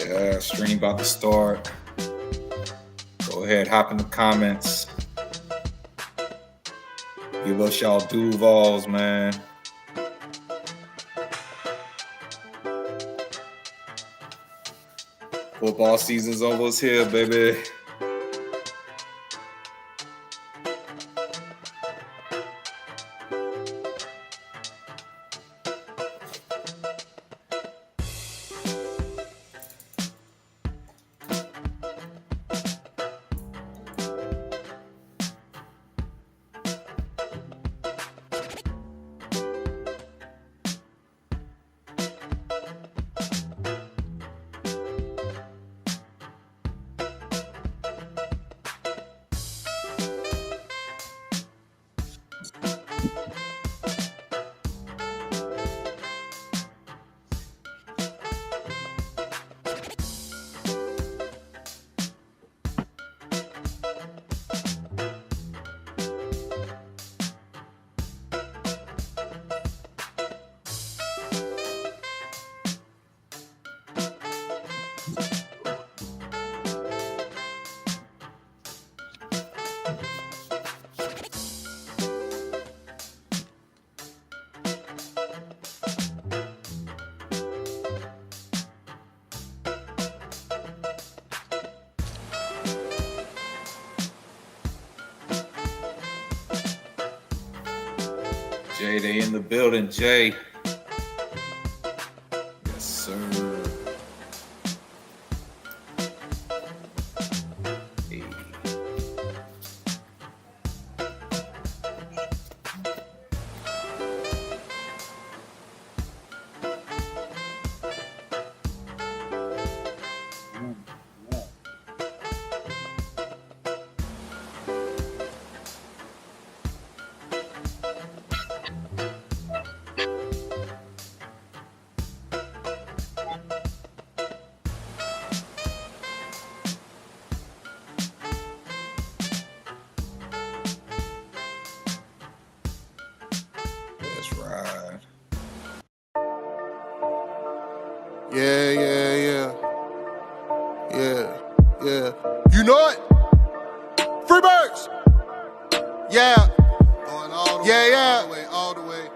Yeah, stream about to start. Go ahead, hop in the comments. Give us y'all Duvals, man. Football season's almost here, baby. Jay, they in the building, Jay. Yes, sir. Hey. Yeah. You know it? Freebirds! Yeah. Going all the way, all the way.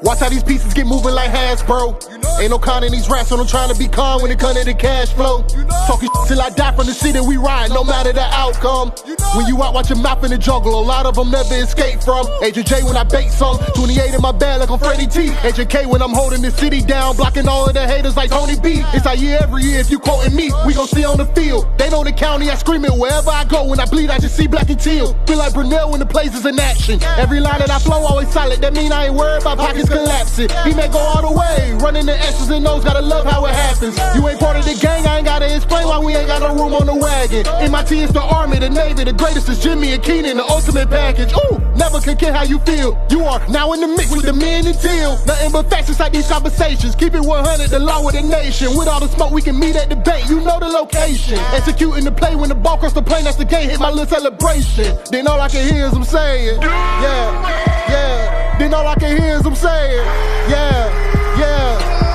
Watch how these pieces get moving like Hasbro. You know ain't no con in these raps, so I'm trying to be calm when it come to the cash flow. You know talking till I die from the city we ride, no matter the outcome. You know when you out, watch your mouth in the jungle, a lot of them never escape from. Agent J when I bait some, 28 in my bag like I'm Freddie T. Agent K when I'm holding the city down, blocking all of the haters like Tony B. It's our year every year, if you quoting me, we gon' see on the field. They know the county, I scream it wherever I go. When I bleed, I just see black and teal. Feel like Brunel when the place is in action. Every line that I flow always solid, that mean I ain't worried about pockets collapsing. He may go all the way, running the X's and O's, gotta love how it happens. You ain't part of the gang, I ain't gotta explain why we ain't got no room on the wagon. MIT is the army, the navy, the greatest is Jimmy and Keenan, the ultimate package. Ooh, never can care how you feel. You are now in the mix with the men and Teal. Nothing but facts inside these conversations. Keep it 100, the law of the nation. With all the smoke, we can meet at the bank. You know the location. Executing the play when the ball cross the plane, that's the game. Hit my little celebration. Then all I can hear is them saying, yeah. Then all I can hear is them saying, yeah.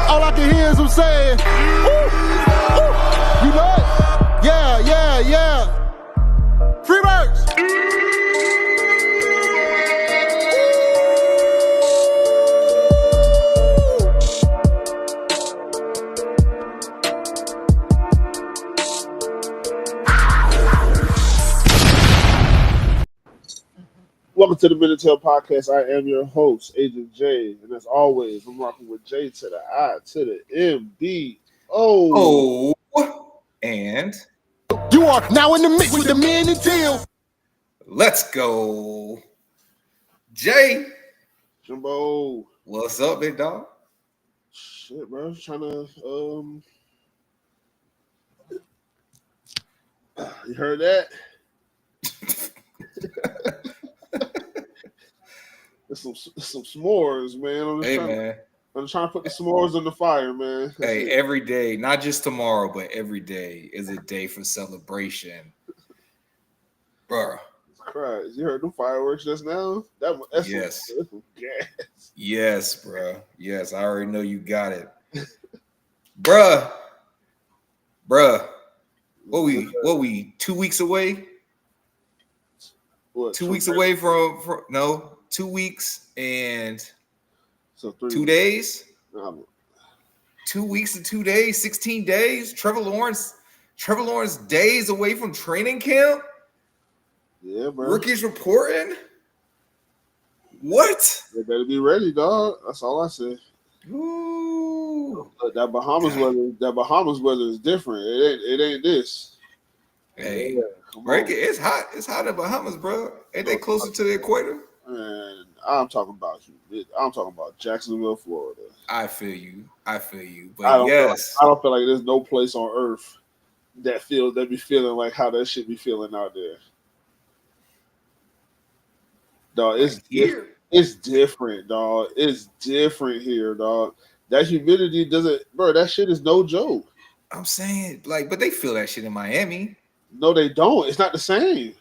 All I can hear is them saying, ooh. You know it? Yeah. Freebirds. Welcome to the Keep It Teal podcast. I am your host, Agent J, and as always, I'm rocking with J to the I to the M-B-O. And you are now in the mix with the men and Teal. Let's go, Jay. J.I.M.B.O. What's up, big dog? Shit, bro. I was trying to you heard that? It's some s'mores, man. I'm trying to put the s'mores on the fire, man. Hey, every day, not just tomorrow, but every day is a day for celebration, bro. Christ, you heard them fireworks just now? That's yes, some gas. Yes, bro. Yes, I already know you got it, bruh. Bruh. What we 2 weeks away? What, 2 weeks away from 2 weeks and so 3 2 weeks. days? No, 2 weeks and 2 days, 16 days. Trevor Lawrence days away from training camp. yeah, bro. Rookies reporting. What? They better be ready, dog. That's all I say. Ooh. That Bahamas weather is different. It ain't this. Hey, Yeah, come break on. it. It's hot. It's hot in Bahamas, bro. Ain't they closer to the equator? And I'm talking about Jacksonville, Florida. I feel you. But I don't feel like there's no place on earth that be feeling like how that shit be feeling out there. Dog, it's different, dog. It's different here, dog. That humidity that shit is no joke. I'm saying, like, but they feel that shit in Miami. No, they don't. It's not the same.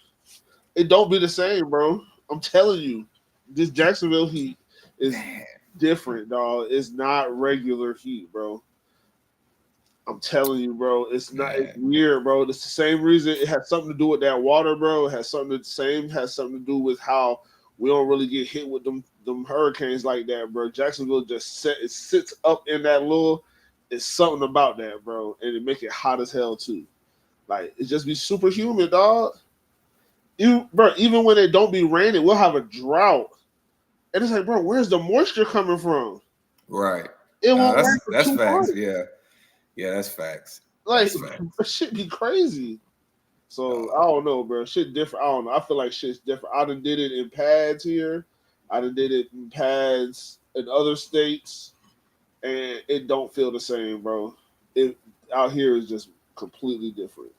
It don't be the same, bro. I'm telling you, this Jacksonville heat is different, dog. It's not regular heat, bro. I'm telling you, bro. It's not. It's weird, bro. It's the same reason. It has something to do with that water, bro. It has something to do with how we don't really get hit with them hurricanes like that, bro. Jacksonville just sits up in that little. It's something about that, bro, and it make it hot as hell too. Like it just be super humid, dog. Even when it don't be raining, we'll have a drought, and it's like, bro, where's the moisture coming from? Right. It won't rain for that's 2 facts. months. Yeah, that's facts. Like shit be crazy. So I don't know, bro. Shit different. I don't know. I feel like shit's different. I done did it in pads here. I done did it in pads in other states, and it don't feel the same, bro. It out here is just completely different.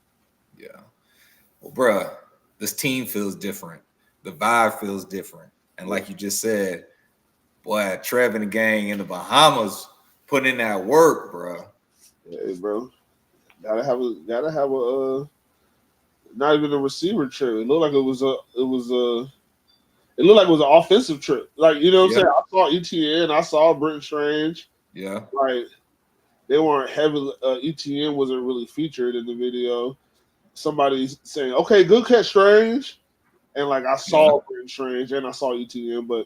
Yeah. Well, bro, this team feels different. The vibe feels different. And like you just said, boy, Trev and the gang in the Bahamas putting in that work, bro. Hey, bro. Gotta have a not even a receiver trip. It looked like it was an offensive trip. Like, you know what I'm saying? I saw ETN, I saw Britton Strange. Yeah. Like they weren't heavily ETN wasn't really featured in the video. Somebody's saying, okay, good catch, Strange. And like I saw Britton Strange and I saw ETN, but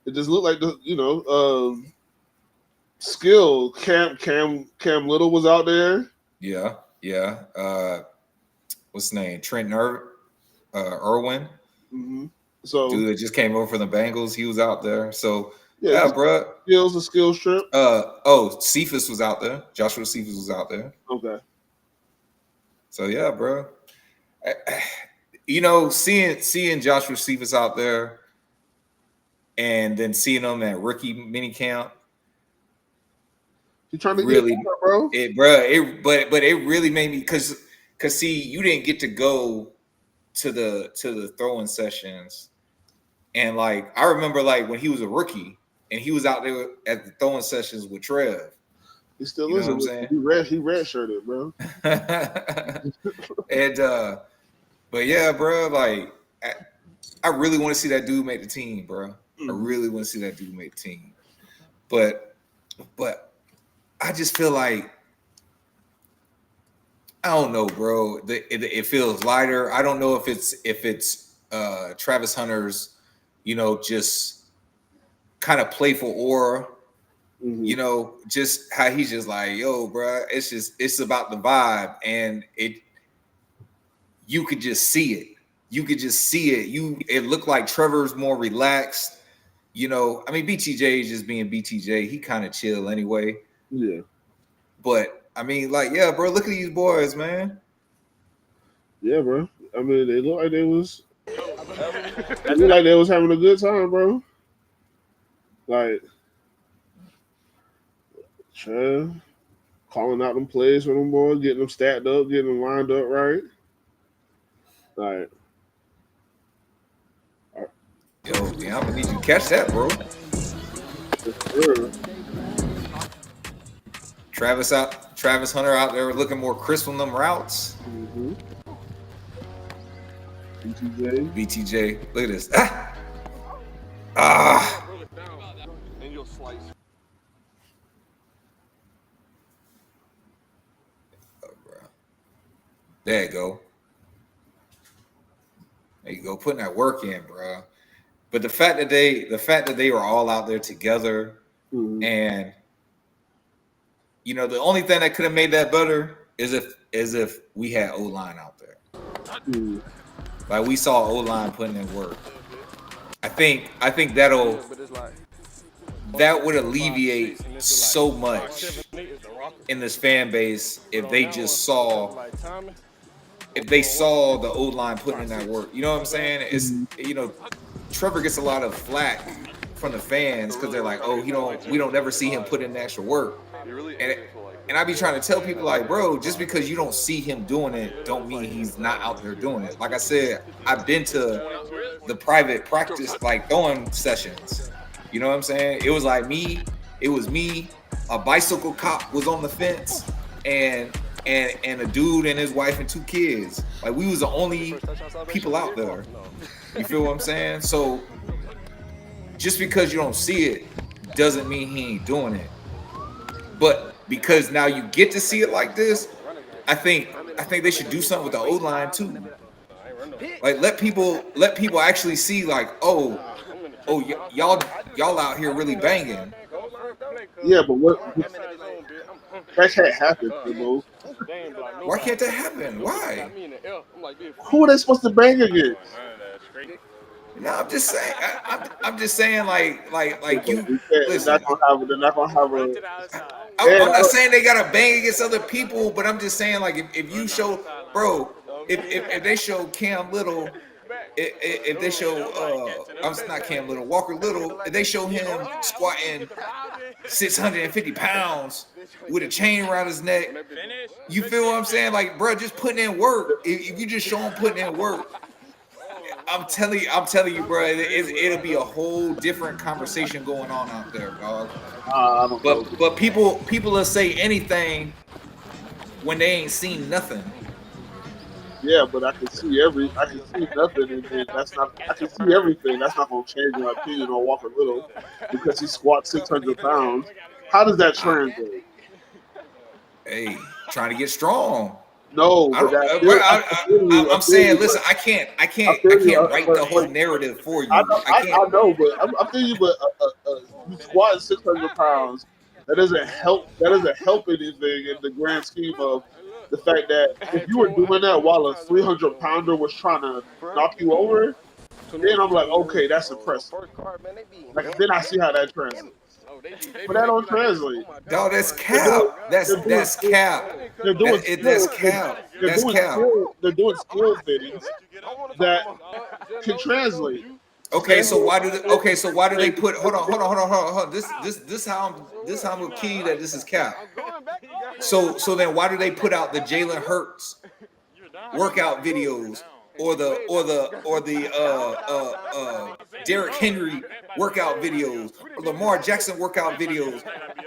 it just looked like skill. Cam Little was out there. Yeah. What's his name? Trent Irwin. Mm-hmm. So dude that just came over from the Bengals, he was out there. So bro. A skills trip. Cephas was out there. Joshua Cephas was out there. Okay. So yeah, bro. Seeing Joshua Cephas out there and then seeing him at rookie mini camp. You trying to really, get better, bro? But it really made me because see, you didn't get to go to the throwing sessions, and like I remember like when he was a rookie and he was out there at the throwing sessions with Trev. He still is. He redshirted, bro. And but yeah, bro, like I really want to see that dude make the team, bro. I really want to see that dude make the team. But I just feel like I don't know, bro. It feels lighter. I don't know if it's Travis Hunter's, just kind of playful aura. Just how he's just like, yo, bro. It's about the vibe, and you could just see it. It looked like Trevor's more relaxed. I mean, BTJ is just being BTJ. He kind of chill anyway. Yeah. But I mean, like, yeah, bro, look at these boys, man. Yeah, bro. I mean, they look like they was having a good time, bro. Like, Trev calling out them plays for them boys, getting them stacked up, getting them lined up right. Like, yo, yeah, I'm gonna need you to catch that, bro. Sure. Travis Hunter out there looking more crisp on them routes. Mm-hmm. BTJ, look at this. There you go. There you go. Putting that work in, bro. But the fact that they were all out there together, and the only thing that could have made that better is if we had O-line out there. Like we saw O-line putting in work. I think that would alleviate so much in this fan base if they just saw the O-line putting in that work. You know what I'm saying? It's Trevor gets a lot of flack from the fans because they're like, oh, we don't ever see him put in the extra work. And I be trying to tell people like, bro, just because you don't see him doing it, don't mean he's not out there doing it. Like I said, I've been to the private practice, like throwing sessions. You know what I'm saying? It was me, a bicycle cop was on the fence, and a dude and his wife and 2 kids. Like we was the only people out there. You feel what I'm saying? So just because you don't see it doesn't mean he ain't doing it. But because now you get to see it like this, I think they should do something with the O-line too. Like let people actually see like, oh, y'all out here really banging. Yeah, but that can't happen, bro. Why can't that happen? Why? Who are they supposed to bang against? No, I'm just saying. I'm just saying, like you. Listen, they're not gonna have a. I'm not saying they gotta bang against other people, but I'm just saying, like, if you show, bro, if they show Cam Little, if they show, I'm not Cam Little, Walker Little, if they show him squatting 650 pounds with a chain around his neck, you feel what I'm saying? Like, bro, just putting in work. If you just show him putting in work. I'm telling you, bro. It'll be a whole different conversation going on out there, dog. But people will say anything when they ain't seen nothing. Yeah, but I can see nothing, and that's not. I can see everything. That's not gonna change my opinion on Walker Little because he squats 600 pounds. How does that translate? Hey, trying to get strong. No, I'm saying, listen, I can't write the whole narrative for you. I know, but I'm telling you, but you squat 600 pounds. That doesn't help anything in the grand scheme of the fact that if you were doing that while a 300 pounder was trying to knock you over, then I'm like, okay, that's impressive. Like then I see how that translates. But that don't translate. No, that's cap. That's cap. They're doing that's cap. That's cap. They're doing skill fittings that can translate. Okay, so why do they put? Hold on. This how I'm gonna key that this is cap. So then why do they put out the Jalen Hurts workout videos or the Derrick Henry workout videos or Lamar Jackson workout videos?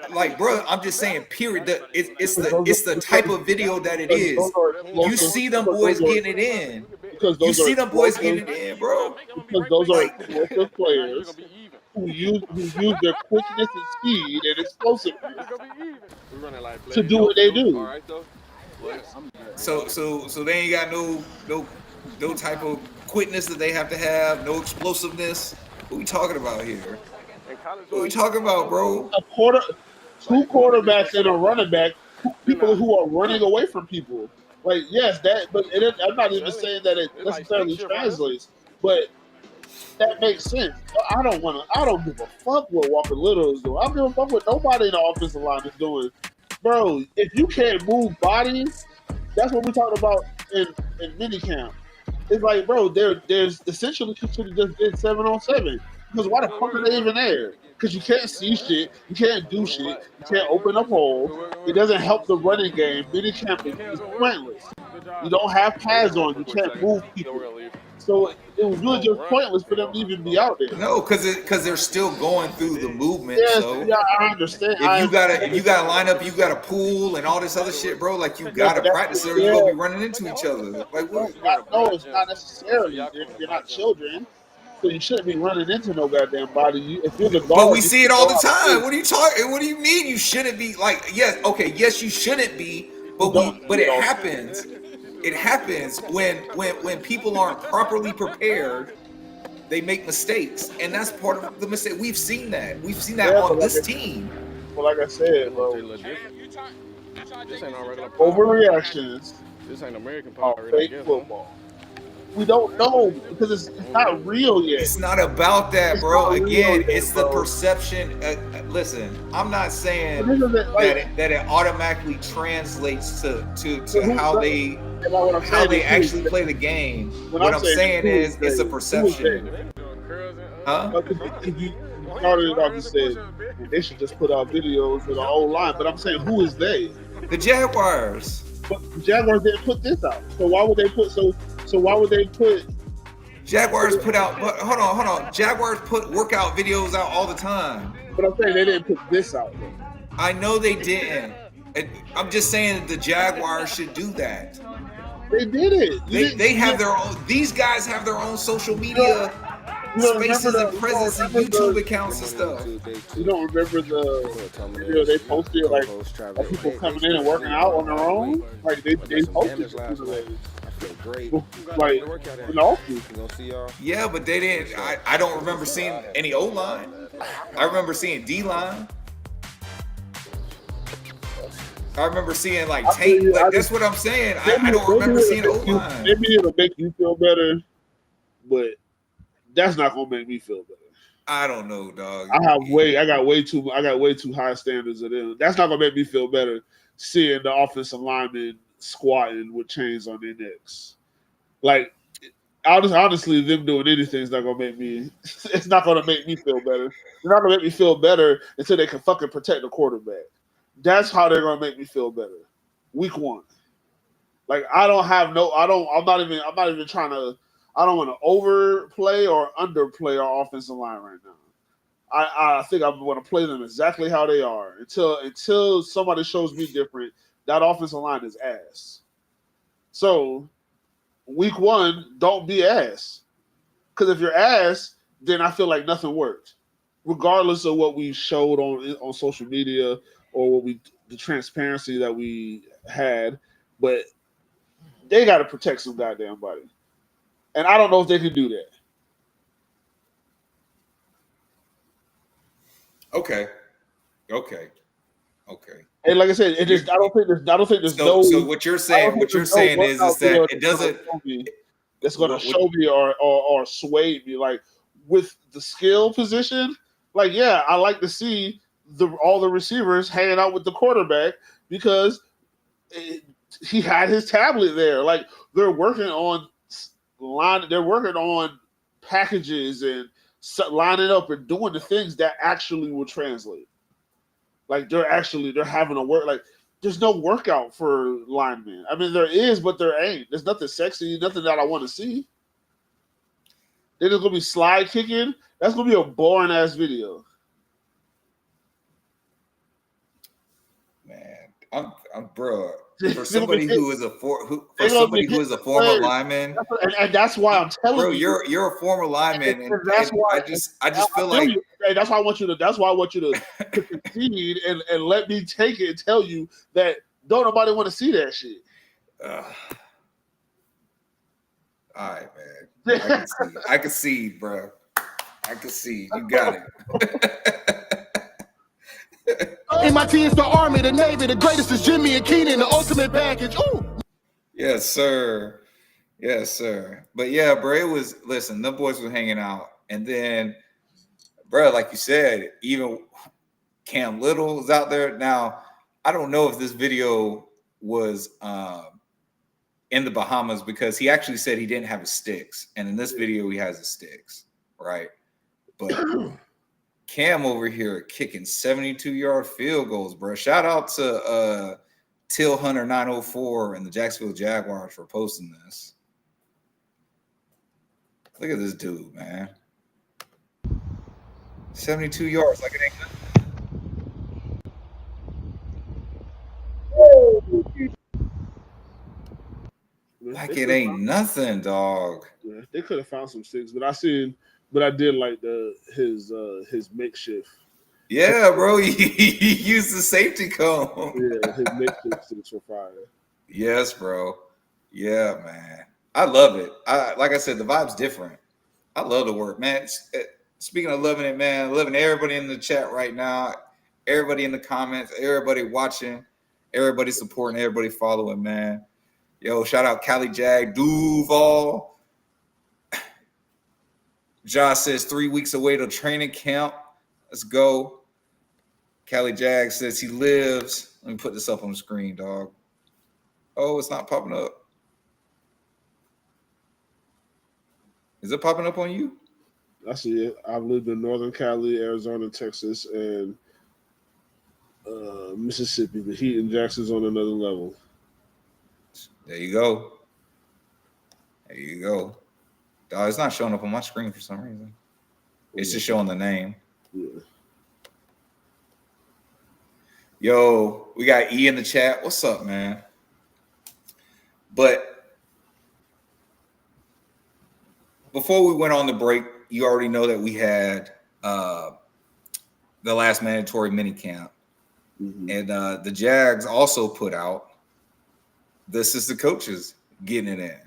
Like, bro, I'm just saying, period. It's the type of video that it is. You see them boys getting it in. You see them boys getting it in, bro. Because those are explosive players who use their quickness and speed and explosiveness to do what they do. So they ain't got no type of quickness that they have to have, no explosiveness. What we talking about here? What we talking about, bro? Two quarterbacks and a running back, people who are running away from people. Like, yes, I'm not even saying that it necessarily translates, but that makes sense. I don't give a fuck what Walker Little is doing. I don't give a fuck what nobody in the offensive line is doing. Bro, if you can't move bodies, that's what we talked about in minicamp. It's like, bro, there's essentially you should have just did 7-on-7. Because why the fuck are they even there? Because you can't see shit, you can't do shit, you can't open up holes. It doesn't help the running game. Minicamp is pointless. You don't have pads on, you can't move people. So it was really just pointless for them to even be out there. No, because they're still going through the movement. Yes, so yeah, I understand. If you gotta line up, you got a pool and all this other shit, bro. Like you gotta practice it, or you're gonna be running into each other. Like what? No, it's not necessarily. You're not children. So you shouldn't be running into no goddamn body. If you're the guard, but we see it all the time. What are you talking? What do you mean you shouldn't be? Like, yes, you shouldn't be, but it happens. It happens when people aren't properly prepared. They make mistakes, and that's part of the mistake. We've seen that. We've seen that on this team. But like I said, bro, This ain't no regular overreactions This ain't American are Power, I fake guess. football. We don't know because it's not real yet. It's not about that, bro. Again, it's the bro. perception. Listen, I'm not saying But isn't it, like, that it automatically translates to who- how they what I'm how saying they is, actually play the game. What What I'm I'm saying saying is, is it's a who is perception. Huh? You started it off and said they should just put out videos of the whole line, but I'm saying, who is they? The Jaguars. But the Jaguars didn't put this out, so why would they put? So why would they put? Jaguars put out. But hold on. Jaguars put workout videos out all the time. But I'm saying they didn't put this out though. I know they didn't. I'm just saying that the Jaguars should do that. They did it. They have their own. These guys have their own social media spaces and presence and YouTube accounts and stuff. You don't remember the they posted like people coming in and working out on their own? Like they posted like in the offseason. Yeah, but they didn't. I don't remember seeing any O line. I remember seeing D line. I remember seeing like tape. Like that's what I'm saying. I don't remember seeing O line. Maybe it'll make you feel better, but that's not gonna make me feel better. I don't know, dog. I got way too high standards of them. That's not gonna make me feel better seeing the offensive linemen squatting with chains on their necks. Like, honestly, them doing anything is not gonna make me. It's not gonna make me feel better. It's not gonna make me feel better until they can fucking protect the quarterback. That's how they're gonna make me feel better. Week 1. Like I'm not even trying to. I don't want to overplay or underplay our offensive line right now. I think I want to play them exactly how they are until somebody shows me different. That offensive line is ass. So week 1, don't be ass. Because if you're ass, then I feel like nothing worked, regardless of what we showed on social media or the transparency that we had. But they got to protect some goddamn body. And I don't know if they can do that. Okay. And like I said, I don't think there's So what you're saying is that it doesn't. That's going to show me or sway me. Like with the skill position, like yeah, I like to see all the receivers hanging out with the quarterback because he had his tablet there. Like they're working on packages and lining up and doing the things that actually will translate. Like they're having to work. Like there's no workout for linemen. I mean, there is, but there ain't. There's nothing sexy, nothing that I want to see. They're just gonna be slide kicking. That's gonna be a boring ass video. Man, I'm bro. For somebody who is a former lineman, and that's why I'm telling you, you're a former lineman, and that's why I just feel like that's why I want you to concede and let me take it and tell you that don't nobody want to see that shit. All right, man. I can see, bro. I can see. You got it. MIT is the Army, the Navy, the greatest is Jimmy and Keenan, the ultimate package. Ooh. Yes, sir. But yeah, bro, listen, the boys were hanging out. And then, bro, like you said, even Cam Little is out there. Now, I don't know if this video was in the Bahamas because he actually said he didn't have his sticks. And in this video, he has his sticks, right? But Cam over here kicking 72-yard field goals, bro. Shout out to Till Hunter 904 and the Jacksonville Jaguars for posting this. Look at this dude, man. 72 yards, like it ain't nothing. Like it ain't nothing, dog. Yeah, they could have found some sticks, but I did like his makeshift. Yeah, bro. He used the safety cone. Yeah, his makeshift sticks were fire. Yes, bro. Yeah, man. I love it. Like I said, the vibe's different. I love the work, man. Speaking of loving it, man, loving everybody in the chat right now, everybody in the comments, everybody watching, everybody supporting, everybody following, man. Yo, shout out Cali Jag, Duval. Josh says 3 weeks away to training camp. Let's go. Cali Jag says he lives. Let me put this up on the screen, dog. Oh, it's not popping up. Is it popping up on you? I see it. I've lived in Northern Cali, Arizona, Texas, and Mississippi. The heat in Jackson's on another level. There you go. There you go. Dog, it's not showing up on my screen for some reason. It's just showing the name. Yeah. Yo, we got E in the chat. What's up, man? But before we went on the break, you already know that we had the last mandatory minicamp. Mm-hmm. And the Jags also put out the assistant coaches getting it in.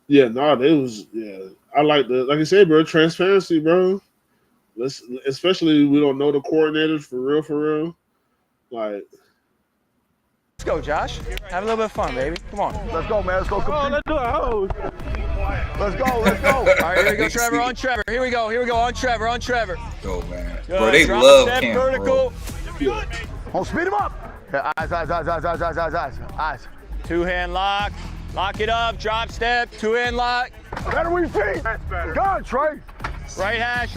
Yeah, I like I said, bro, transparency, bro. Especially we don't know the coordinators for real. Like, let's go, Josh. Have a little bit of fun, baby. Come on. Let's go, man. Let's go. Let's do a hose. Let's go. All right, here we go, Trevor. On Trevor. Here we go. On Trevor. Go, man. Good. Bro, they Drop love step, camp, vertical. bro. Oh, speed him up. Yeah, eyes. Two-hand lock. Lock it up. Drop step. Two-hand lock. Better with your feet. Go on, Trey. Right hash.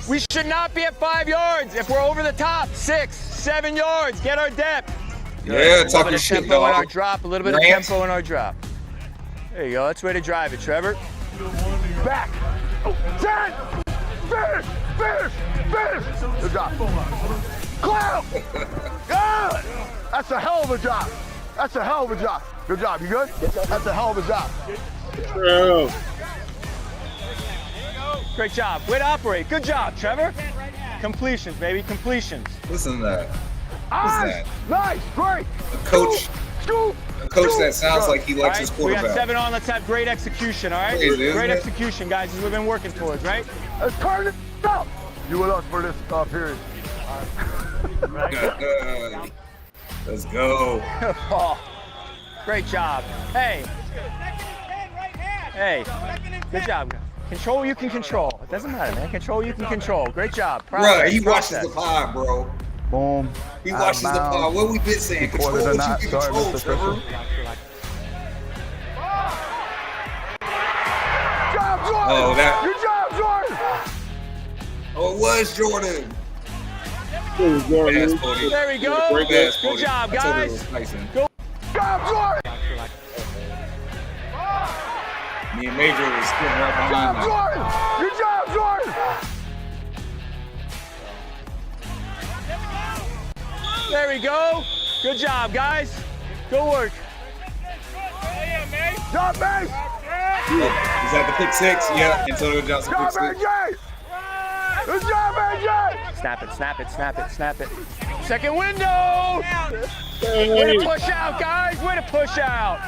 We should not be at 5 yards. If we're over the top, 6, 7 yards. Get our depth. Yeah, talking shit, tempo dog. in our drop. A little bit of tempo in our drop. There you go. That's the way to drive it, Trevor. Back. 10. Finish. Good job. Cloud. Good. That's a hell of a job. Good job. You good? That's a hell of a job. bro. Great job. Way to operate. Good job, Trevor. Completions, baby. Completions. Listen to that. Eyes. Nice. Great. A coach that sounds like he likes his quarterback. We got 7 on. Let's have great execution, all right? Crazy, great execution, guys, as we've been working towards, right? Let's turn it up. You with us for this period. Let's go. Oh, great job. Hey. Good job. Control you can control. It doesn't matter, man. Control you can control. Great job. Bro, he watches the pod, bro. Boom. He watches the pod. What we been saying? Control what you can control, Trevor. Good job, Jordan. Oh, that. Good job, Jordan. Oh, it was Jordan. There we go. Good job, guys. Good job, Jordan. Me and Major was sitting right behind him. Good job, Jordan. There we go. Good job, guys. Good work. Job, Mace. Oh, is that the pick 6? Yeah, Antonio Johnson pick 6. AJ. Good job, AJ. Snap it. Second window. Way to push out, guys. Way to push out.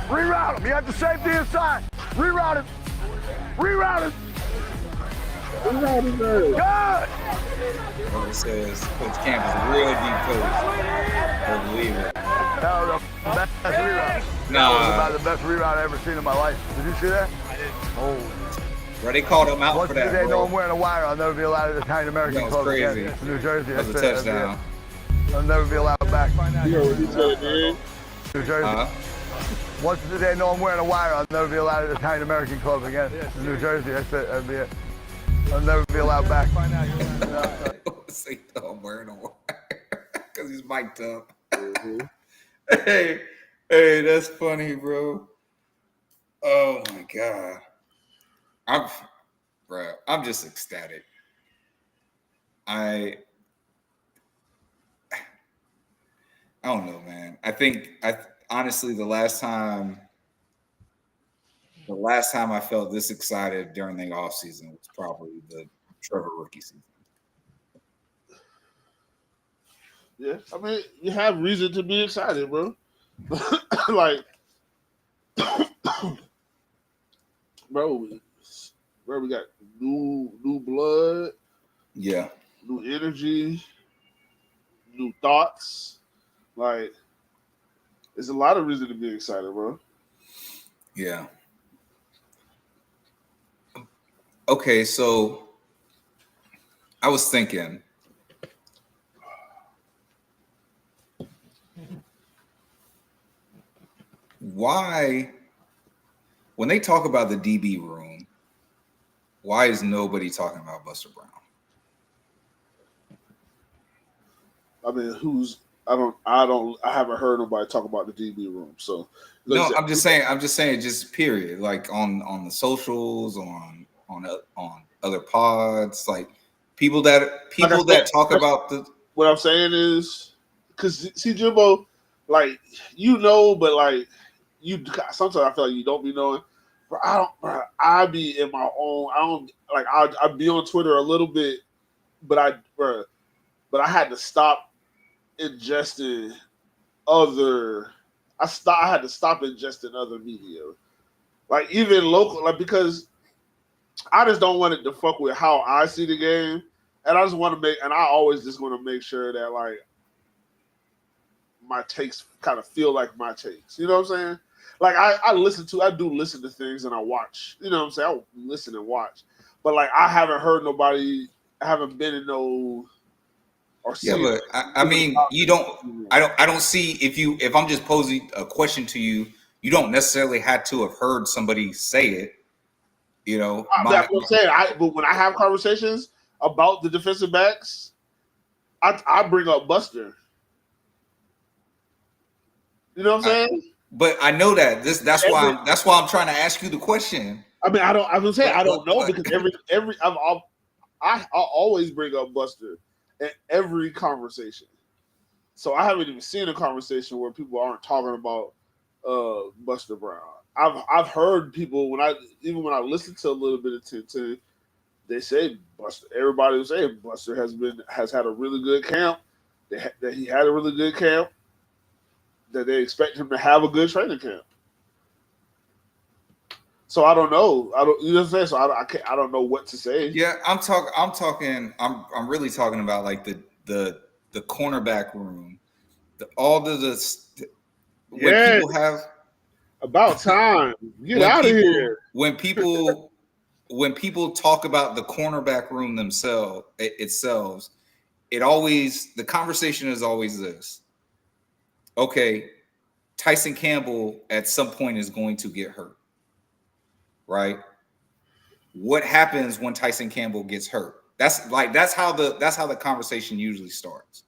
Reroute him. You have the safety inside. Reroute him. Good. Oh, it says Coach Camp is a real deep coach. I believe it. That was the best reroute. Nah. That was about the best reroute I've ever seen in my life. Did you see that? Oh. Bro, they called him out Once for that, they know I'm bro. wearing a wire, I'll never be allowed at the Italian American That was Club crazy. again. New Jersey. That was a touchdown. I'll never be allowed back. You know what he said, dude? New Jersey. Once they know I'm wearing a wire, I'll never be allowed at the Italian American Club again. In New Jersey, that's it. That'd be it. I'll never be allowed back. Say I'm wearing a wire because he's mic'd up. Mm-hmm. Hey, that's funny, bro. Oh my god, I'm just ecstatic. I don't know, man. Honestly, the last time I felt this excited during the offseason was probably the Trevor rookie season. Yeah, I mean, you have reason to be excited, bro. Like, bro, we got new blood, Yeah. new energy, new thoughts. Like, there's a lot of reason to be excited, bro. Yeah. Okay, so I was thinking, why, when they talk about the DB room, why is nobody talking about Buster Brown? I mean, I haven't heard nobody talk about the DB room. So, like I No, said, I'm just saying, just period. Like on the socials, on other pods, like people like I said, that talk about the. what I'm saying is, because see, Jimbo, like, you know, but like, you sometimes I feel like you don't be knowing. But I be in my own. I don't like. I be on Twitter a little bit, but I had to stop ingesting other. I had to stop ingesting other media, like even local, like, because I just don't want it to fuck with how I see the game, and I just want to make, and I always just want to make sure that like my takes kind of feel like my takes. You know what I'm saying? Like I do listen to things and I watch. You know what I'm saying? I listen and watch, but like I haven't heard nobody. I haven't been in no or Yeah, seen. but I mean, I don't see if I'm just posing a question to you, you don't necessarily have to have heard somebody say it. You know, That's what I'm saying. But when I have conversations about the defensive backs, I bring up Buster. You know what I'm saying? But I know that that's why I'm trying to ask you the question. I mean, I was saying I don't know, But- because I always bring up Buster in every conversation. So I haven't even seen a conversation where people aren't talking about Buster Brown. I've heard people when I listen to a little bit of 10-10, they say Buster. Everybody was saying Buster has had a really good camp. That he had a really good camp. That they expect him to have a good training camp. So I don't know. You know what I'm saying? So I don't know what to say. Yeah, I'm really talking about like the cornerback room. When people have About time. Get out of here. when people talk about the cornerback room itself, the conversation is always this. Okay, Tyson Campbell at some point is going to get hurt. Right? What happens when Tyson Campbell gets hurt? That's how the conversation usually starts.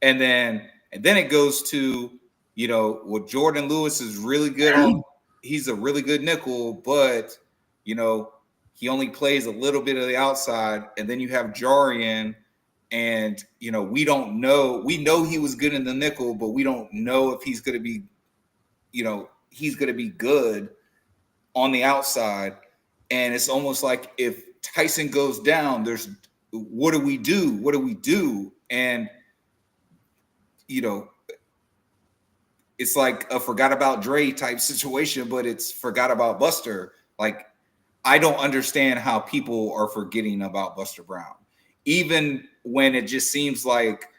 And then it goes to, well, Jordan Lewis is really good he's a really good nickel, but he only plays a little bit of the outside. And then you have Jarian, and we don't know. We know he was good in the nickel, but we don't know if he's gonna be, good on the outside. And it's almost like if Tyson goes down, what do we do? What do we do? And it's like a forgot about Dre type situation, but it's forgot about Buster. Like, I don't understand how people are forgetting about Buster Brown, even when it just seems like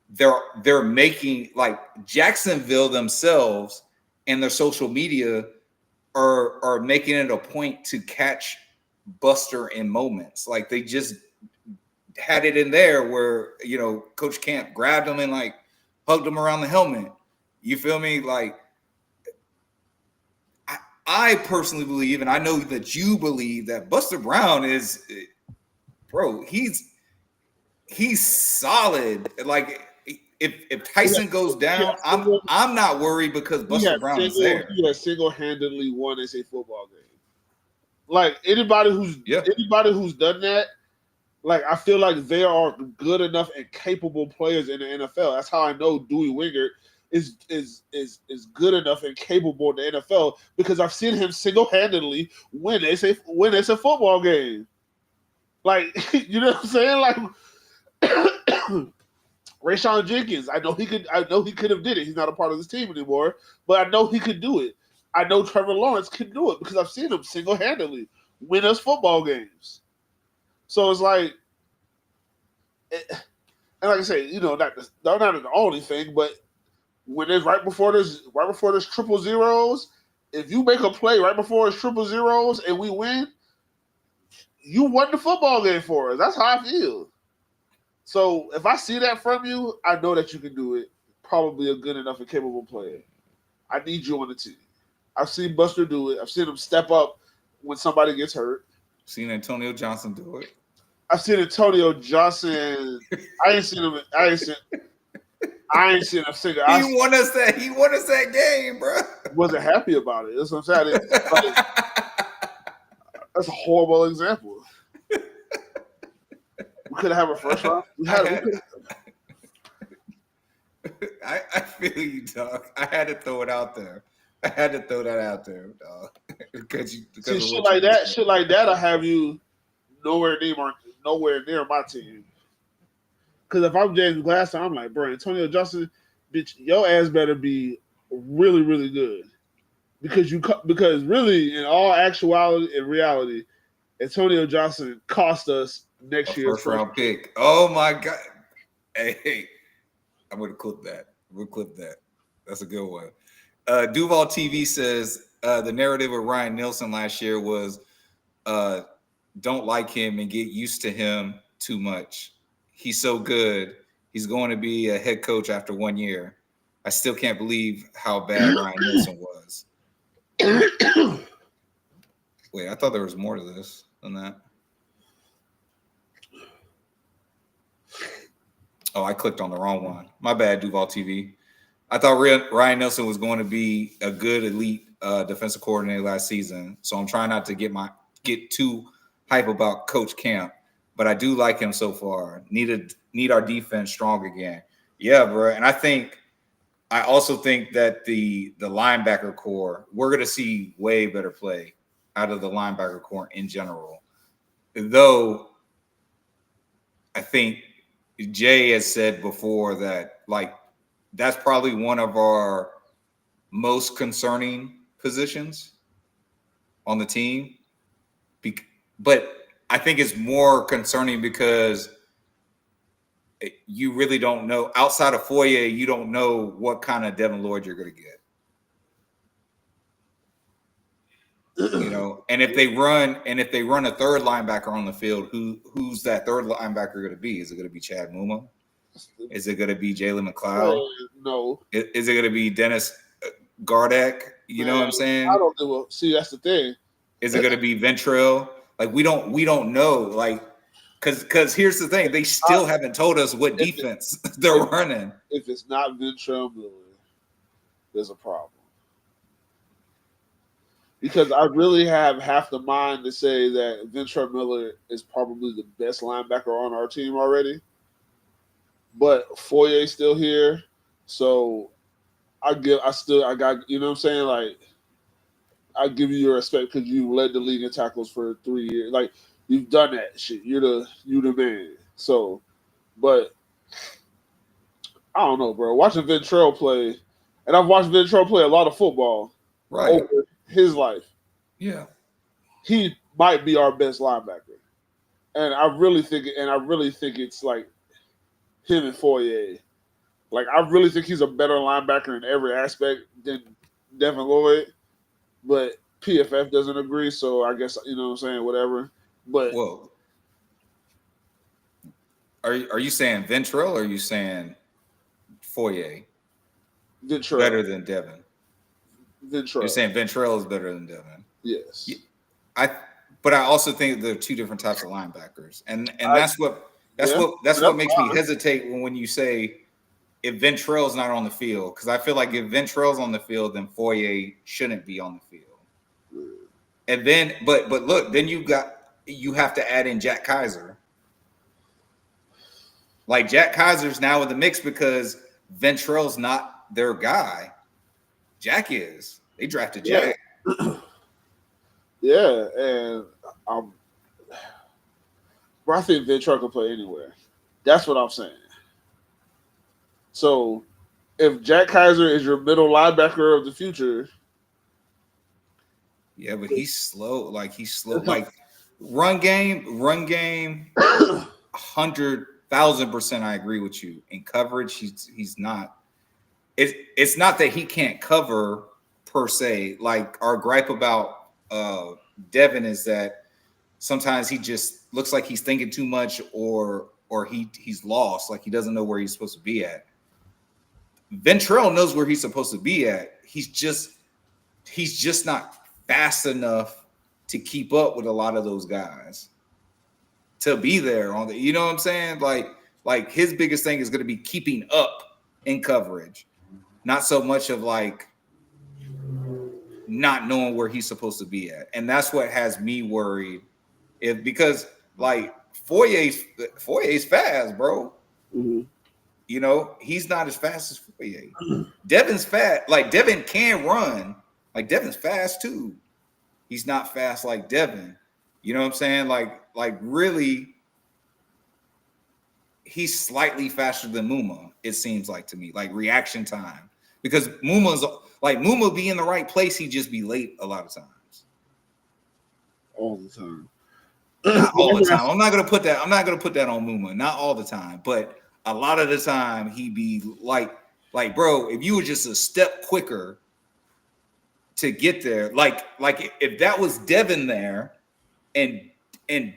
they're making, like, Jacksonville themselves and their social media are making it a point to catch Buster in moments. Like, they just had it in there where Coach Camp grabbed him and like hugged him around the helmet. You feel me? Like, I personally believe, and I know that you believe, that Buster Brown is, bro, he's solid. Like, if Tyson goes down, I'm not worried because Buster Brown is there. He has single-handedly won a football game. Like, anybody who's done that, like, I feel like they are good enough and capable players in the NFL. That's how I know Dewey Wingert is good enough and capable in the NFL, because I've seen him single-handedly win a football game. Like, you know what I'm saying? Like, Rayshawn Jenkins, I know he could have did it. He's not a part of this team anymore, but I know he could do it. I know Trevor Lawrence can do it because I've seen him single-handedly win us football games. So it's like, and like I say, not the only thing, but when it's right before there's triple zeros, if you make a play right before it's triple zeros and we win, you won the football game for us. That's how I feel. So if I see that from you, I know that you can do it. Probably a good enough and capable player. I need you on the team. I've seen Buster do it. I've seen him step up when somebody gets hurt. Seen Antonio Johnson do it. I've seen Antonio Johnson. I ain't seen him single. He won us that game, bro. Wasn't happy about it. That's what I'm saying. That's a horrible example. We could have a first round. I feel you, dog. I had to throw it out there. I had to throw that out there, dog. because shit like that, I have you nowhere near my team. Because if I'm James Glasser, I'm like, bro, Antonio Johnson, bitch, your ass better be really, really good. Because really, in all actuality and reality, Antonio Johnson cost us next year's first round pick. Oh my God. Hey, I'm gonna clip that. We'll clip that. That's a good one. Duval TV says the narrative of Ryan Nielsen last year was don't like him and get used to him too much. He's so good. He's going to be a head coach after 1 year. I still can't believe how bad Ryan Nielsen was. Wait, I thought there was more to this than that. Oh, I clicked on the wrong one. My bad, Duval TV. I thought Ryan Nielsen was going to be a good elite defensive coordinator last season. So I'm trying not to get too hype about Coach Camp, but I do like him so far. Need our defense strong again. Yeah, bro. And I also think that the linebacker core, we're going to see way better play out of the linebacker core in general. Though I think Jay has said before that, like, that's probably one of our most concerning positions on the team. But I think it's more concerning because you really don't know. Outside of Foye, you don't know what kind of Devin Lloyd you're going to get. And if they run a third linebacker on the field, who's that third linebacker going to be? Is it going to be Chad Muma? Is it going to be Jalen McLeod? No. Is it going to be Dennis Gardeck? You know what I'm saying? I don't know. See, that's the thing. Is it going to be Ventrell? Like we don't know. Like because here's the thing: they still haven't told us what defense they're running. If it's not Ventrell Miller, there's a problem. Because I really have half the mind to say that Ventrell Miller is probably the best linebacker on our team already. But Foye's still here, so I got, you know what I'm saying? Like, I give you your respect because you led the league in tackles for 3 years. Like, you've done that shit. You're the man. So, but I don't know, bro. Watching Ventrell play, and I've watched Ventrell play a lot of football over his life. Yeah, he might be our best linebacker, and I really think it's like him and Foye. Like, I really think he's a better linebacker in every aspect than Devin Lloyd, but PFF doesn't agree, so I guess, you know what I'm saying, whatever. But whoa, are you saying Ventrell or are you saying Foye? Ventrell better than Devin. Ventrell. You're saying Ventrell is better than Devin. Yes. But I also think there are two different types of linebackers, and that's what makes me hesitate when you say if Ventrell's not on the field, because I feel like if Ventrell's on the field, then Foye shouldn't be on the field. And then, but look, then you have to add in Jack Kaiser. Like, Jack Kaiser's now in the mix because Ventrell's not their guy. Jack is. They drafted Jack. Yeah, and bro, I think Ventrell can play anywhere. That's what I'm saying. So if Jack Kaiser is your middle linebacker of the future, Yeah, but he's slow. Like he's slow. Like run game, 100,000%. I agree with you. In coverage, he's not. It's not that he can't cover per se. Like our gripe about Devin is that sometimes he just looks like he's thinking too much, or he's lost. Like he doesn't know where he's supposed to be at. Ventrell knows where he's supposed to be at. He's just not fast enough to keep up with a lot of those guys to be there on the, you know what I'm saying? Like his biggest thing is going to be keeping up in coverage, not so much of like not knowing where he's supposed to be at. And that's what has me worried, because like Foyer's fast, bro. mm-hmm. You know, he's not as fast as Foyer. Devin's fast. Like Devin can run. Like Devin's fast too. He's not fast like Devin. You know what I'm saying? Like really, he's slightly faster than Muma, it seems like to me. Like reaction time. Because Muma be in the right place, he just be late a lot of times. All the time. Not all the time. I'm not gonna put that on Muma. Not all the time, but a lot of the time he be like, bro, if you were just a step quicker to get there, like if that was Devin there, and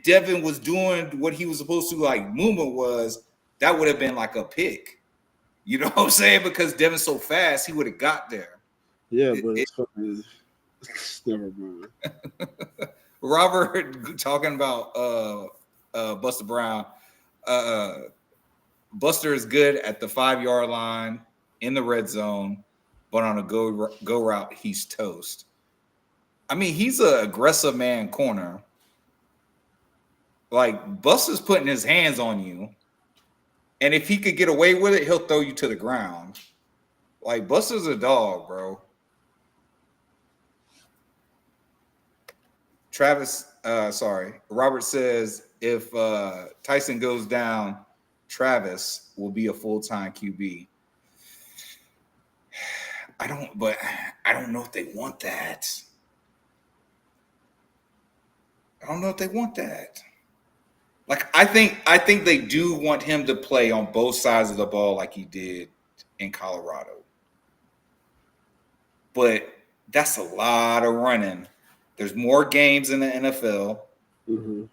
Devin was doing what he was supposed to, like Muma was, that would have been like a pick. You know what I'm saying? Because Devin's so fast, he would have got there. Yeah, but it's fucking never mind. Robert talking about Buster Brown. Buster is good at the 5-yard line in the red zone, but on a go route, he's toast. I mean, he's an aggressive man corner. Like Buster's putting his hands on you, and if he could get away with it, he'll throw you to the ground. Like Buster's a dog, bro. Robert says if Tyson goes down, Travis will be a full-time QB. I don't know if they want that. I don't know if they want that. Like I think they do want him to play on both sides of the ball like he did in Colorado. But that's a lot of running. There's more games in the NFL. Mm-hmm.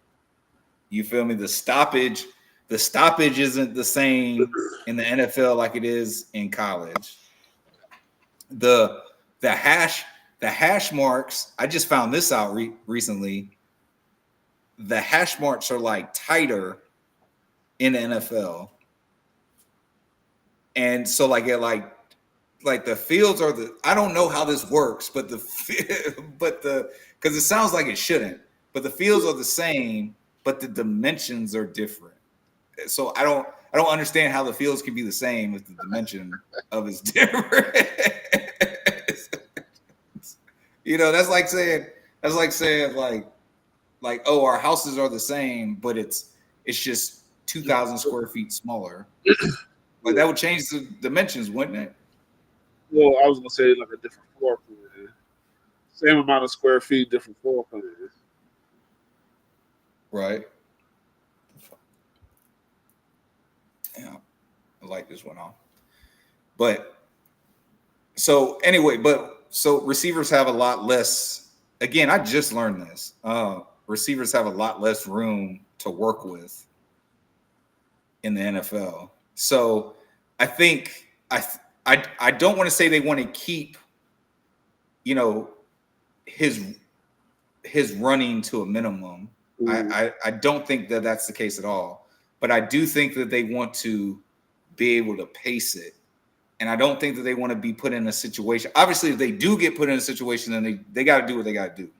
You feel me? The stoppage isn't the same in the NFL like it is in college. The hash marks, I just found this out recently. The hash marks are like tighter in the NFL. And so like the fields are I don't know how this works, but because it sounds like it shouldn't, but the fields are the same, but the dimensions are different. So I don't understand how the fields can be the same if the dimension of it's different. You know, that's like saying like, oh, our houses are the same, but it's just 2,000 square feet smaller. Like that would change the dimensions, wouldn't it? Well, I was gonna say like a different floor plan. Same amount of square feet, different floor plan. Right. Yeah, I like this one off. But so anyway, so receivers have a lot less. Again, I just learned this. Receivers have a lot less room to work with in the NFL. So I think I don't want to say they want to keep, you know, his running to a minimum. I don't think that that's the case at all. But I do think that they want to be able to pace it. And I don't think that they want to be put in a situation. Obviously, if they do get put in a situation, then they got to do what they got to do.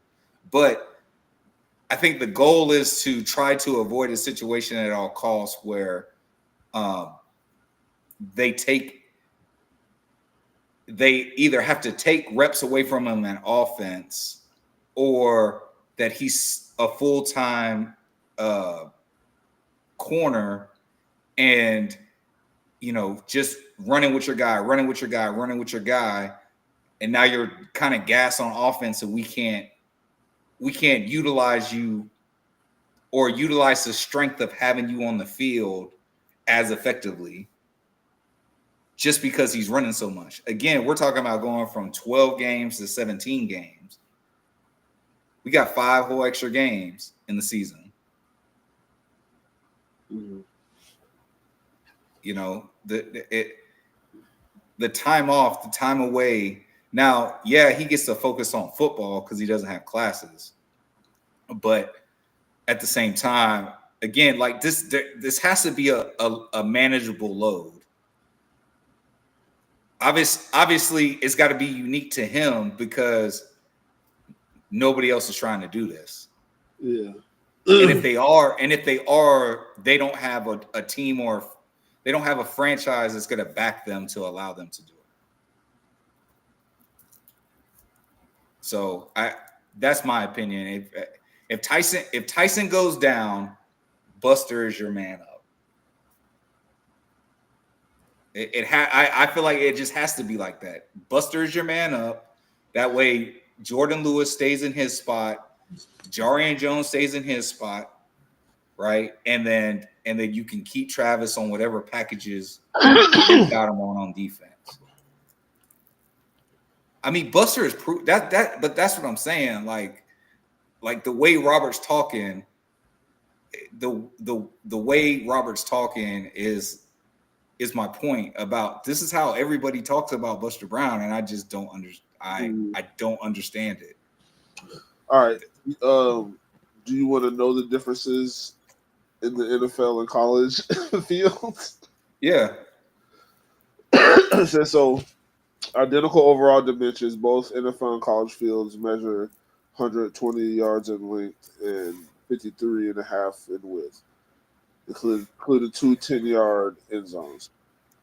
But I think the goal is to try to avoid a situation at all costs where they either have to take reps away from him in offense, or that he's a full-time corner and, you know, just running with your guy, and now you're kind of gas on offense, and we can't utilize you or utilize the strength of having you on the field as effectively just because he's running so much. Again, we're talking about going from 12 games to 17 games. We got 5 whole extra games in the season. Mm-hmm. You know, the time off, the time away. Now, yeah, he gets to focus on football because he doesn't have classes. But at the same time, again, like this has to be a manageable load. Obviously, it's got to be unique to him because nobody else is trying to do this. Yeah. And if they are, they don't have a team or they don't have a franchise that's going to back them to allow them to do it. So that's my opinion. If Tyson goes down, Buster is your man up. I feel like it just has to be like that. Buster is your man up. That way, Jordan Lewis stays in his spot. Jarian Jones stays in his spot, right? And then you can keep Travis on whatever packages you got him on defense. I mean, Buster is that, but that's what I'm saying. Like the way Robert's talking, the way Robert's talking is my point about this is how everybody talks about Buster Brown, and I just don't understand. I don't understand it. All right. Do you want to know the differences in the NFL and college fields? Yeah. So identical overall dimensions, both NFL and college fields measure 120 yards in length and 53 and a half in width, including 2 10-yard end zones.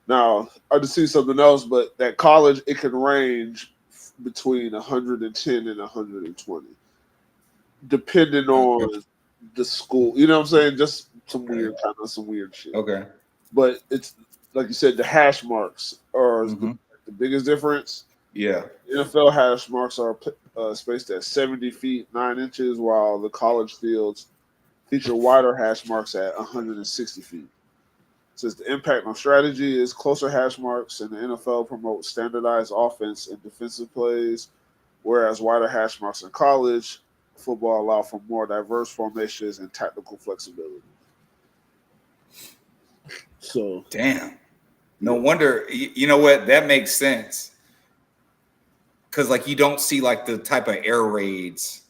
Now, I just see something else, but at college, it can range between 110 and 120, depending on the school. You know what I'm saying? Just some weird shit. Okay. But it's like you said, the hash marks are the biggest difference. Yeah. NFL hash marks are spaced at 70 feet 9 inches, while the college fields feature wider hash marks at 160 feet. Since the impact on strategy is closer hash marks, and the NFL promotes standardized offense and defensive plays, whereas wider hash marks in college football allow for more diverse formations and tactical flexibility. So, damn. No wonder. You know what? That makes sense. Because like you don't see like the type of air raids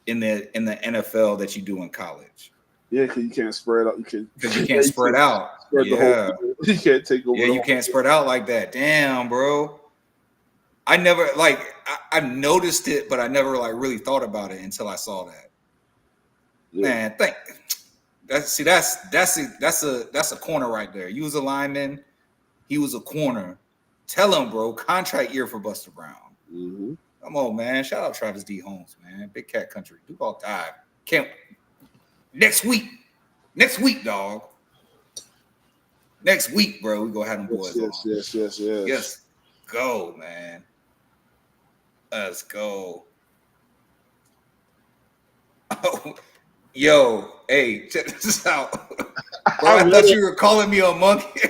in the NFL that you do in college. Yeah, because you can't spread out. Because you can't spread out. Yeah. You can't take over. Yeah, you can't spread out like that. Damn, bro. I never I noticed it, but I never like really thought about it until I saw that. Yeah. Man, that's a corner right there. You was a lineman, he was a corner. Tell him, bro, contract year for Buster Brown. Mm-hmm. Come on, man. Shout out Travis D. Holmes, man. Big Cat Country. Duval dive. Can't next week, dog. Next week, bro. We gonna have them boys on. Yes. Go, man. Let's go. Oh, yo, hey, check this out. Bro, I thought you were calling me a monkey.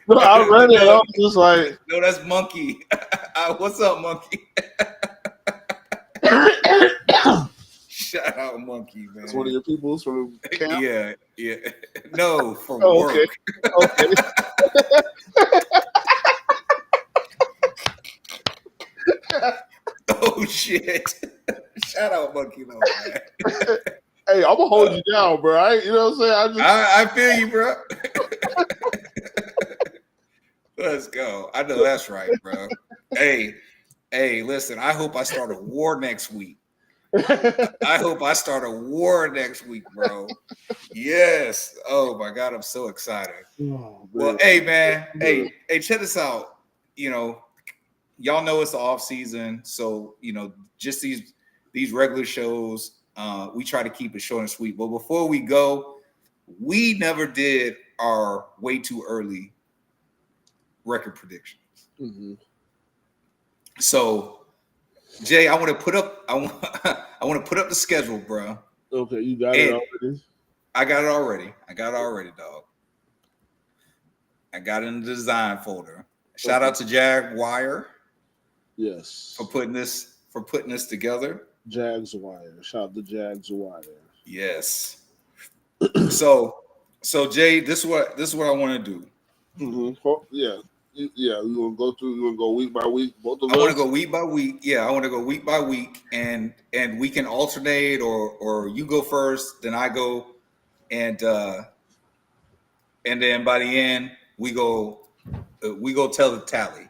No, I read it. I was just like, no, that's Monkey. What's up, Monkey? Shout out, Monkey, man. That's one of your peoples from camp? Yeah. No, from work. Okay. Oh, shit. Shout out, Monkey, though, man. Hey, I'm going to hold you down, bro. You know what I'm saying? I feel you, bro. Let's go. I know that's right, bro. Hey, listen, I hope I start a war next week. I hope I start a war next week, bro. Yes. Oh, my God. I'm so excited. Oh, well, hey, man. Hey, check this out. You know, y'all know it's the off season. So, you know, just these regular shows, we try to keep it short and sweet. But before we go, we never did our way too early record predictions. Mm-hmm. So, Jay, I want to put up the schedule, bro. Okay, you got it already. I got it already, dog. I got it in the design folder. Shout out to Jaguar. Yes. For putting this together. Jags Wire. Shout out to Jags Wire. Yes. So Jay, this is what I want to do. Mm-hmm. Yeah. Yeah, we gonna go through. We gonna go week by week. Both of us. I want to go week by week. Yeah, I want to go week by week, and we can alternate, or you go first, then I go, and then by the end we go tell the tally.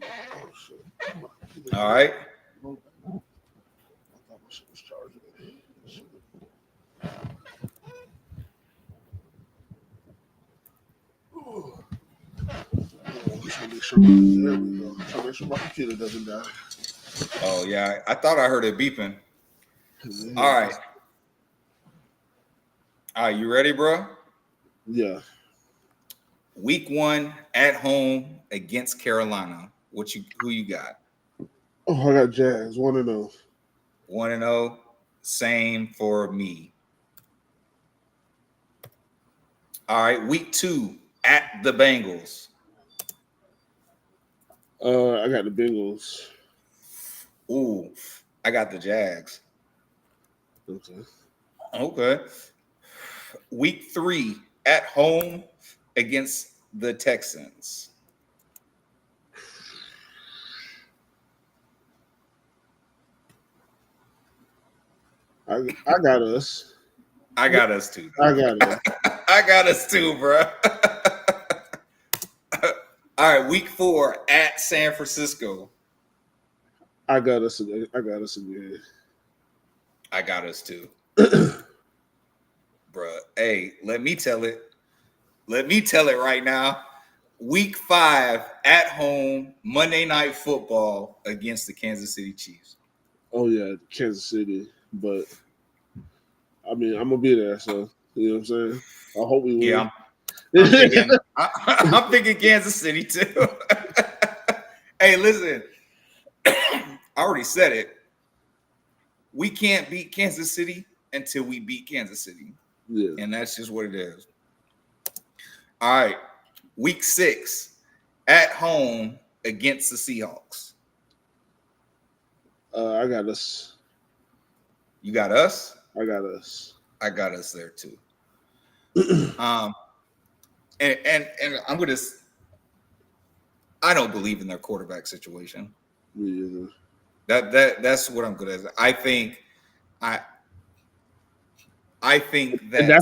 Oh shit! All right. I thought my shit was charging. There we go. Trying to make sure my computer doesn't die. Oh yeah, I thought I heard it beeping. Yeah. All right. You ready, bro? Yeah. Week 1 at home against Carolina. Who you got? Oh, I got Jags 1-0. 1-0. Same for me. All right, week 2 at the Bengals. I got the Bengals. Ooh, I got the Jags. Okay. Week 3 at home against the Texans. I got us. I got us too. I got us. I got us too, bro. All right, week 4 at San Francisco. I got us again. I got us again. I got us too. Bruh. Hey, let me tell it right now. Week 5 at home, Monday Night Football against the Kansas City Chiefs. Oh yeah, Kansas City. But I mean, I'm gonna be there, so you know what I'm saying. I hope we win. Yeah, I'm thinking Kansas City too. Hey, listen, I already said it. We can't beat Kansas City until we beat Kansas City. Yeah. And that's just what it is. All right. Week 6 at home against the Seahawks. I got us. You got us? I got us. I got us there too. And I'm gonna. I don't believe in their quarterback situation. Me either. That's what I'm good at. I think that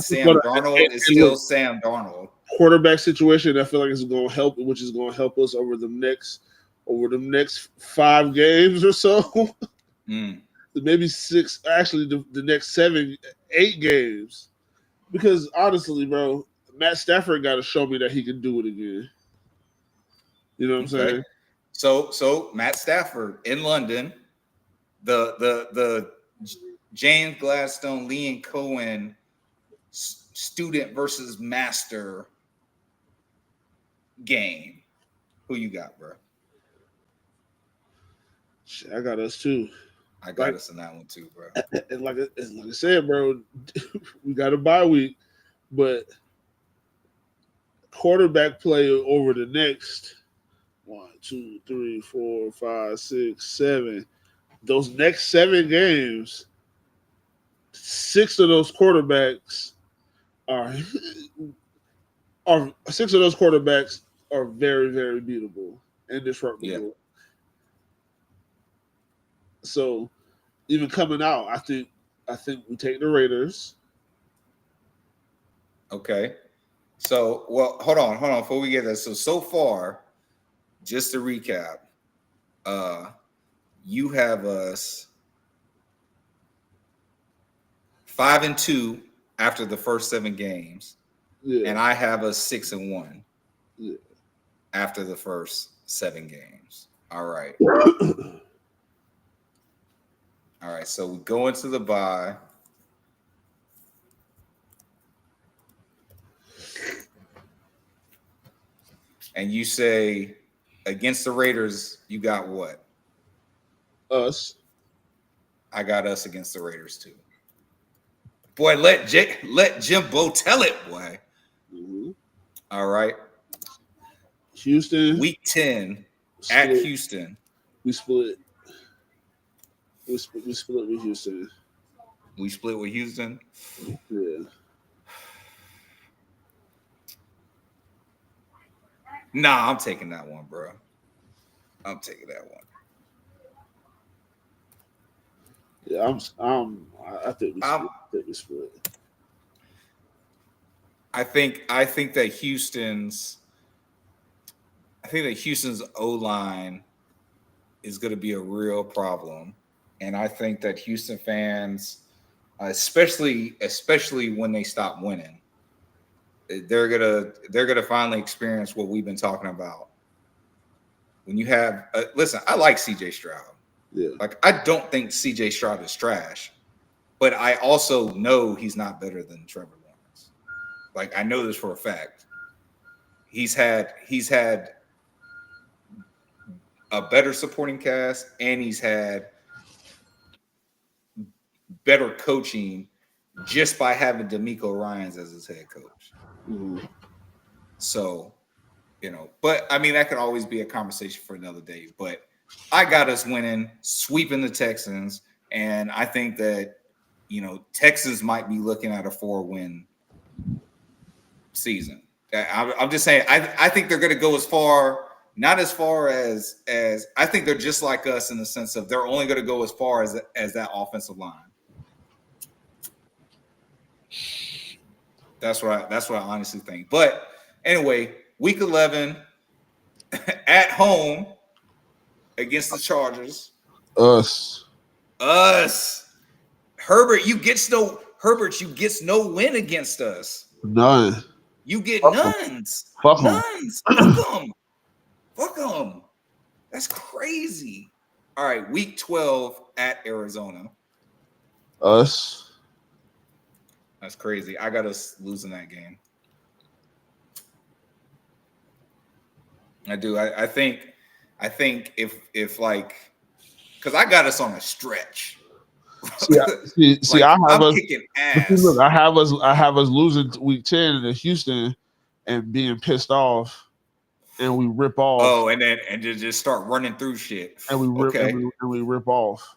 Sam Darnold is still Sam Darnold. Quarterback situation, I feel like it's going to help, which is going to help us over the next 5 games or so. Maybe 6. Actually, the next 7, 8 games. Because honestly, bro, Matt Stafford got to show me that he can do it again. You know what I'm saying? So Matt Stafford in London, the James Gladstone, Lee and Cohen student versus master game. Who you got, bro? Shit, I got us too. I got us in that one too, bro. And like I said, bro, we got a bye week, but quarterback play over the next 1, 2, 3, 4, 5, 6, 7. Those next 7 games, 6 of those quarterbacks are 6 of those quarterbacks are very, very beatable and disruptible. Yeah. So even coming out, I think we take the Raiders. Okay. So, well, hold on before we get there. So far, just to recap, you have us 5-2 after the first 7 games, and I have us 6-1 after the first 7 games. All right. All right. So we go into the bye. And you say against the Raiders, you got what? Us. I got us against the Raiders too. Boy, let J.I.M.B.O tell it, boy. Mm-hmm. All right. Houston. Week 10 at Split. Houston. We split. We split with Houston. We split with Houston. Yeah. Nah, I'm taking that one, bro. I'm taking that one. Yeah, I think we split. I think that Houston's O-line is going to be a real problem, and I think that Houston fans, especially when they stop winning, they're gonna finally experience what we've been talking about. When you have listen, I like CJ Stroud. Yeah. Like, I don't think CJ Stroud is trash, but I also know he's not better than Trevor Lawrence. Like, I know this for a fact. He's had a better supporting cast, and he's had better coaching just by having D'Amico Ryans as his head coach. Mm-hmm. So, but I mean, that could always be a conversation for another day. But I got us winning, sweeping the Texans, and I think that Texans might be looking at a 4-win season. I'm just saying, I think they're going to go as far, not as far as I think they're just like us in the sense of they're only going to go as far as that offensive line. That's what I honestly think. But anyway, week 11 at home against the Chargers. Us. Herbert, you get no win against us. None. You get Fuck nuns. Fuck 'em. Nuns. Fuck them. Fuck them. That's crazy. All right, week 12 at Arizona. Us. That's crazy. I got us losing that game. I do. I think if like, because I got us on a stretch. See, Like, I have I'm us kicking ass. Look, I have us losing week 10 in Houston and being pissed off, and we rip off. Oh, and just start running through shit. And we rip okay. and we rip off.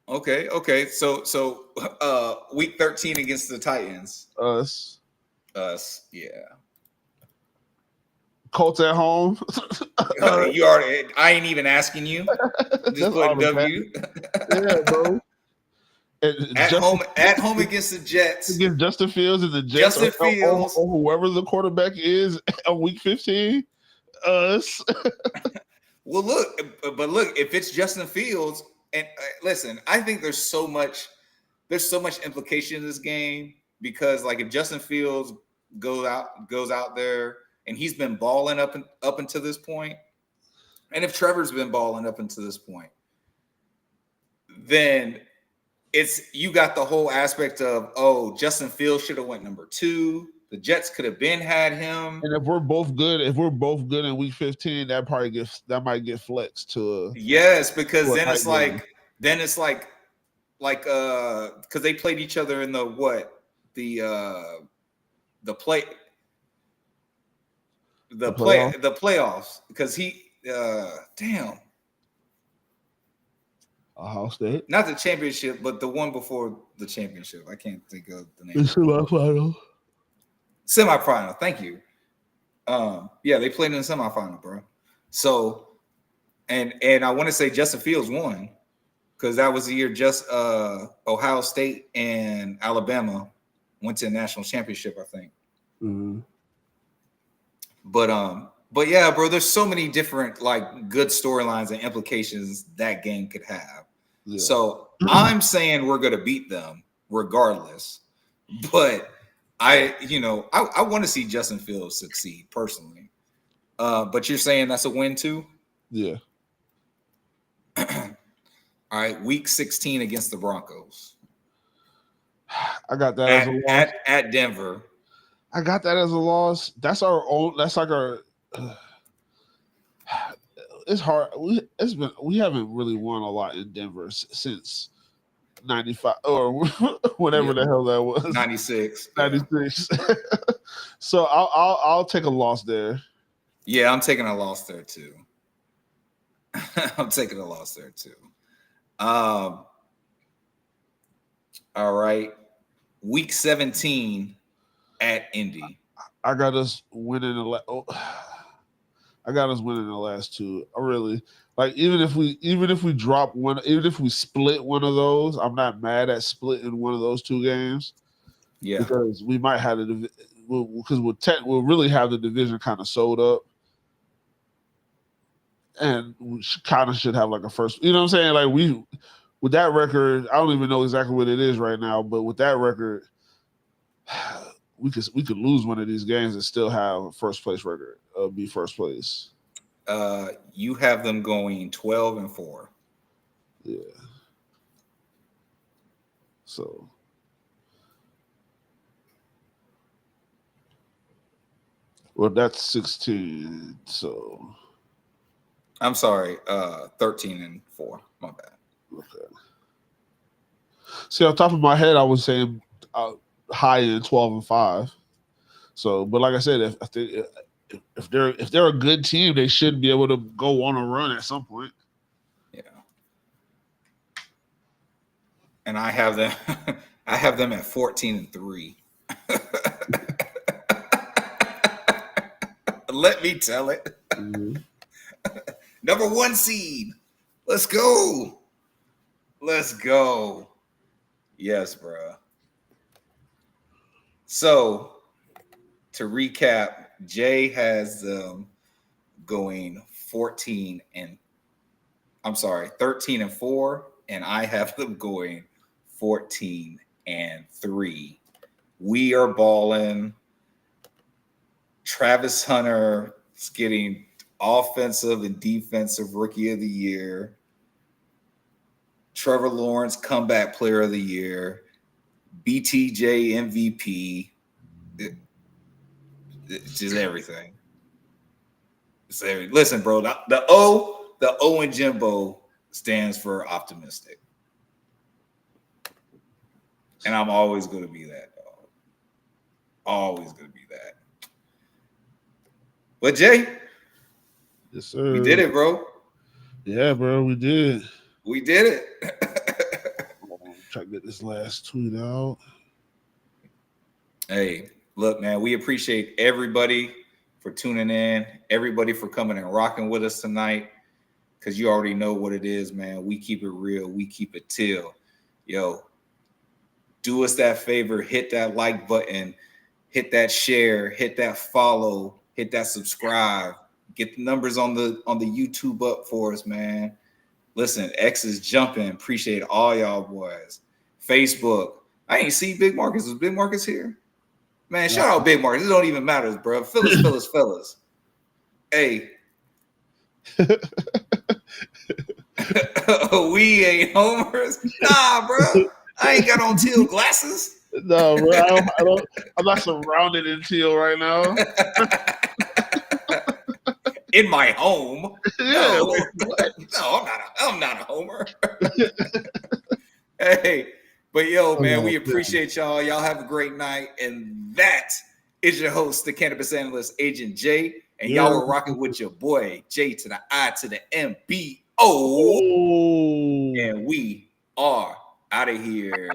Okay. So week 13 against the Titans. Us, yeah. Colts at home. You already. I ain't even asking you. Just putting W. Yeah, bro. At home against the Jets. Against Justin Fields and the Jets. Justin Fields. Or whoever the quarterback is on week 15. Us. Well, look, if it's Justin Fields, and listen, I think there's so much implication in this game, because like if Justin Fields goes out there and he's been balling up until this point, and if Trevor's been balling up until this point, then you got the whole aspect of, Justin Fields should have went number 2. The Jets could have had him. And if we're both good in week 15, that might get flexed to yes, because then it's like because they played each other in the playoffs, because he damn. Ohio State. Not the championship, but the one before the championship. I can't think of the name. The Semifinal. Thank you. Yeah, they played in the semifinal, bro. So, and I want to say Justin Fields won, because that was the year just Ohio State and Alabama went to the national championship, I think. Mm-hmm. But yeah, bro, there's so many different like good storylines and implications that game could have. Yeah. So I'm saying we're gonna beat them regardless. But I want to see Justin Fields succeed personally. But you're saying that's a win too? Yeah. All right, week 16 against the Broncos. I got that as a loss. At Denver. I got that as a loss. That's our own. That's like our. it's hard. We haven't really won a lot in Denver since 95 or whatever the hell that was. 96. 96. So I'll take a loss there. Yeah, I'm taking a loss there too. I'm taking a loss there too. All right. Week 17 at Indy. I got us winning I got us winning the last two. I really like even if we drop one, even if we split one of those, I'm not mad at splitting one of those two games. Yeah, because we might have we'll really have the division kind of sold up, and we kind of should have like a first. You know what I'm saying? Like with that record, I don't even know exactly what it is right now, but with that record, we could lose one of these games and still have a first place record, be first place. You have them going 12-4. Yeah. So. Well, that's 16. So. I'm sorry, 13-4. My bad. Okay. See, on top of my head, I was saying high end 12-5. So, but like I said, if they're a good team, they should be able to go on a run at some point. Yeah. And I have them at 14-3. Let me tell it. Mm-hmm. Number 1 seed. Let's go. Let's go. Yes, bro. So to recap, Jay has them going 13-4, and I have them going 14-3. We are balling. Travis Hunter is getting offensive and defensive rookie of the year. Trevor Lawrence, comeback player of the year. BTJ MVP. It's just everything. Listen, bro, the O in J.I.M.B.O stands for optimistic. And I'm always going to be that, dog. Always going to be that. But Jay, yes, sir. We did it, bro. Yeah, bro, we did. We did it. Try to get this last tweet out. Hey, look, man, we appreciate everybody for tuning in, everybody for coming and rocking with us tonight, because you already know what it is, man. We keep it real. We keep it teal. Yo, do us that favor. Hit that like button. Hit that share. Hit that follow. Hit that subscribe. Get the numbers on the YouTube up for us, man. Listen, X is jumping. Appreciate all y'all boys. Facebook. I ain't see Big Marcus. Is Big Marcus here? Man, shout out Big Marcus. It don't even matter, bro. Fellas. Hey. We ain't homers. Nah, bro. I ain't got on teal glasses. No, bro. I'm not surrounded in teal right now. In my home. Yeah, no, I'm not a homer. Hey, but yo, man, we appreciate y'all. Y'all have a great night. And that is your host, the cannabis analyst, Agent J. And y'all were rocking with your boy, J to the I to the M-B-O. And we are out of here.